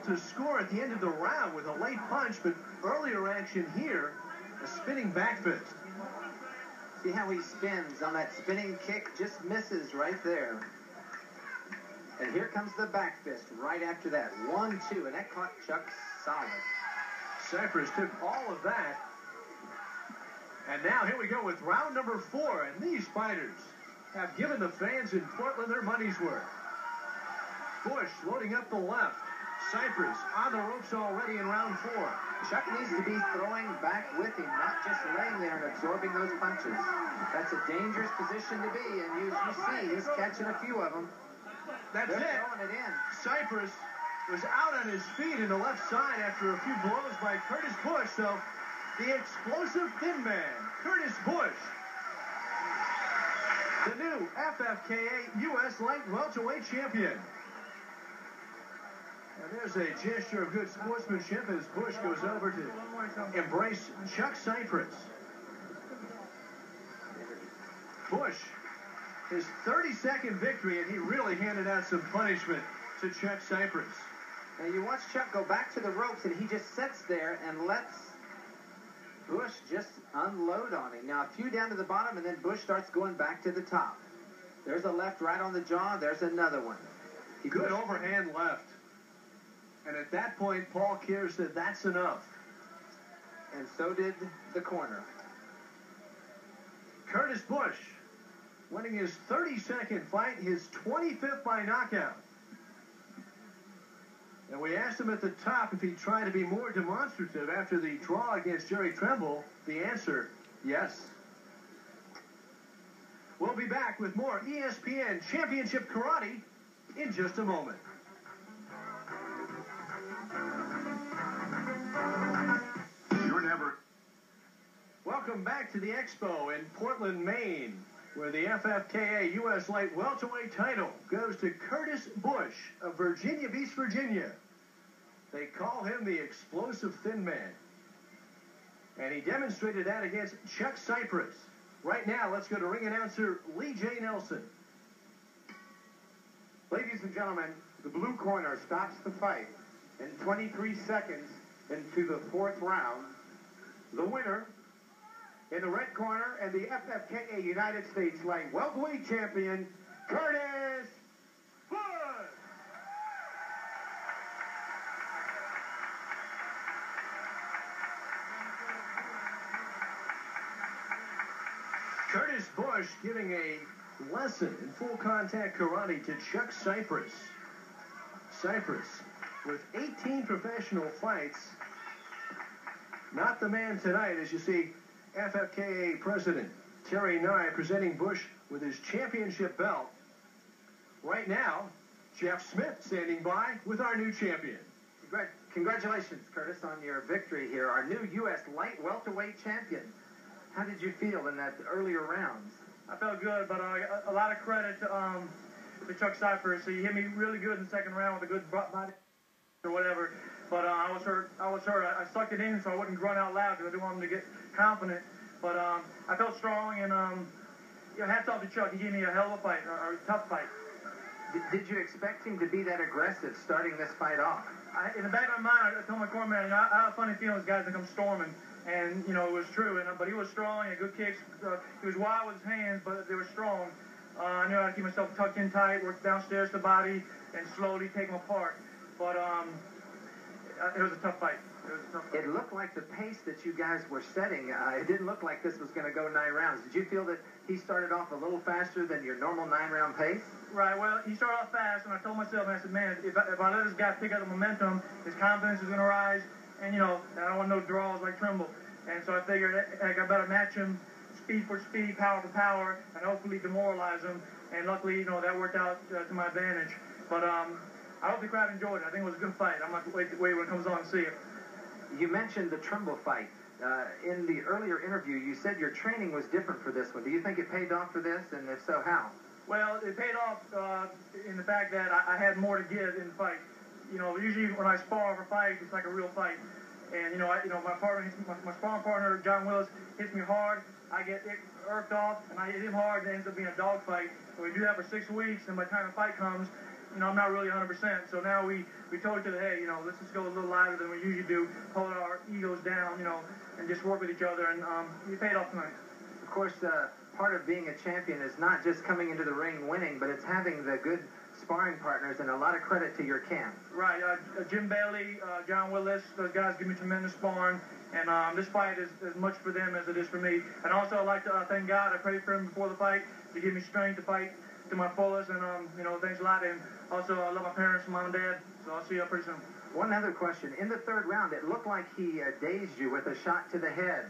to score at the end of the round with a late punch, but earlier action here, a spinning back fist. See how he spins on that spinning kick, just misses right there. And here comes the back fist right after that. 1-2, and that caught Chuck solid. Cypress took all of that. And now here we go with round number 4, and these fighters have given the fans in Portland their money's worth. Bush loading up the left. Cypress on the ropes already in round 4. Chuck needs to be throwing back with him, not just laying there and absorbing those punches. That's a dangerous position to be, and as you see, he's catching a few of them. They're throwing it in. Cypress was out on his feet in the left side after a few blows by Curtis Bush, so the explosive thin man, Curtis Bush, the new FFKA U.S. light welterweight champion. And there's a gesture of good sportsmanship as Bush goes over to embrace Chuck Cypress. Bush, his 32nd victory, and he really handed out some punishment to Chuck Cypress. Now you watch Chuck go back to the ropes, and he just sits there and lets Bush just unload on him. Now a few down to the bottom, and then Bush starts going back to the top. There's a left right on the jaw. There's another one. Good overhand left. And at that point, Paul Keir said, that's enough. And so did the corner. Curtis Bush winning his 32nd fight, his 25th by knockout. And we asked him at the top if he'd try to be more demonstrative after the draw against Jerry Tremble. The answer, yes. We'll be back with more ESPN Championship Karate in just a moment. Welcome back to the Expo in Portland, Maine, where the FFKA U.S. Light Welterweight title goes to Curtis Bush of Virginia Beach, Virginia. They call him the explosive thin man. And he demonstrated that against Chuck Cypress. Right now, let's go to ring announcer Lee J. Nelson. Ladies and gentlemen, the blue corner stops the fight in 23 seconds into the 4th round. The winner in the red corner and the FFKA United States Light Welterweight champion, Curtis Bush. Curtis Bush giving a lesson in full contact karate to Chuck Cypress. Cypress with 18 professional fights. Not the man tonight, as you see FFKA President Terry Nye presenting Bush with his championship belt. Right now, Jeff Smith standing by with our new champion. Congratulations, Curtis, on your victory here, our new U.S. light welterweight champion. How did you feel in that earlier rounds? I felt good, but a lot of credit to Chuck Cypress. He hit me really good in the second round with a good body or whatever. But I was hurt. I sucked it in so I wouldn't grunt out loud because I didn't want him to get confident. But I felt strong, and hats off to Chuck. He gave me a hell of a fight, or a tough fight. Did you expect him to be that aggressive starting this fight off? In the back of my mind, I told my corner man, I have a funny feeling this guy's going to come storming. And, it was true. But he was strong. He had good kicks. He was wild with his hands, but they were strong. I knew how to keep myself tucked in tight, work downstairs the body, and slowly take him apart. But it was a tough fight. It looked like the pace that you guys were setting, it didn't look like this was going to go 9 rounds. Did you feel that he started off a little faster than your normal 9-round pace? Right, well, he started off fast, and I told myself, and I said, man, if I let this guy pick up the momentum, his confidence is going to rise, and, I don't want no draws like Trimble. And so I figured, I better match him speed for speed, power for power, and hopefully demoralize him. And luckily, that worked out to my advantage. But I hope the crowd enjoyed it. I think it was a good fight. I'm going to wait when it comes on and see it. You mentioned the Trimble fight. In the earlier interview, you said your training was different for this one. Do you think it paid off for this, and if so, how? Well, it paid off in the fact that I had more to give in the fight. Usually when I spar for a fight, it's like a real fight. And, my partner, my sparring partner, John Willis, hits me hard. I get irked off, and I hit him hard, and it ends up being a dog fight. So we do that for 6 weeks, and by the time the fight comes, I'm not really 100%. So now we told each other, hey, let's just go a little lighter than we usually do, hold our egos down, and just work with each other, and it paid off tonight. Of course, part of being a champion is not just coming into the ring winning, but it's having the good sparring partners, and a lot of credit to your camp. Right. Jim Bailey, John Willis, those guys give me tremendous sparring, and this fight is as much for them as it is for me. And also, I'd like to thank God. I prayed for him before the fight to give me strength to fight to my fullest, and thanks a lot. And also, I love my parents, mom and dad, so I'll see you pretty soon. One other question. In the third round, it looked like he dazed you with a shot to the head.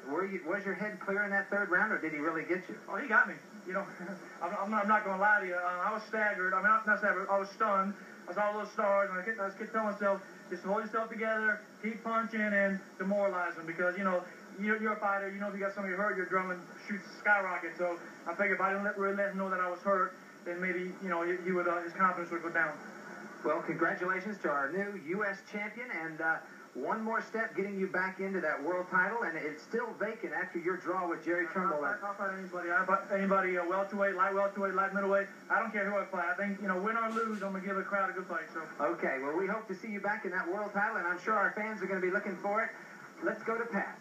Was your head clear in that third round, or did he really get you? Oh, he got me. I'm not going to lie to you. I was staggered. I mean, not staggered. I was stunned. I saw little stars, and I kept telling myself, just hold yourself together, keep punching, and demoralize him, because, you're a fighter. If you got somebody hurt, your adrenaline shoots skyrocket. So I figured if I didn't really let him know that I was hurt, then maybe, he would, his confidence would go down. Well, congratulations to our new U.S. champion, and one more step getting you back into that world title, and it's still vacant after your draw with Jerry Trimble. I'll fight anybody. Anybody, welterweight, light middleweight. I don't care who I fight. I think, win or lose, I'm going to give the crowd a good fight. So. Okay, well, we hope to see you back in that world title, and I'm sure our fans are going to be looking for it. Let's go to Pat.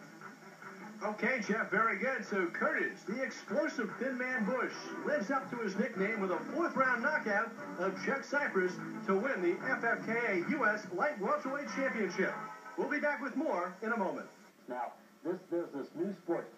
Okay, Jeff, very good. So Curtis, the explosive thin man Bush, lives up to his nickname with a fourth-round knockout of Chuck Cypress to win the FFKA U.S. Light Welterweight Championship. We'll be back with more in a moment. Now, there's this new sport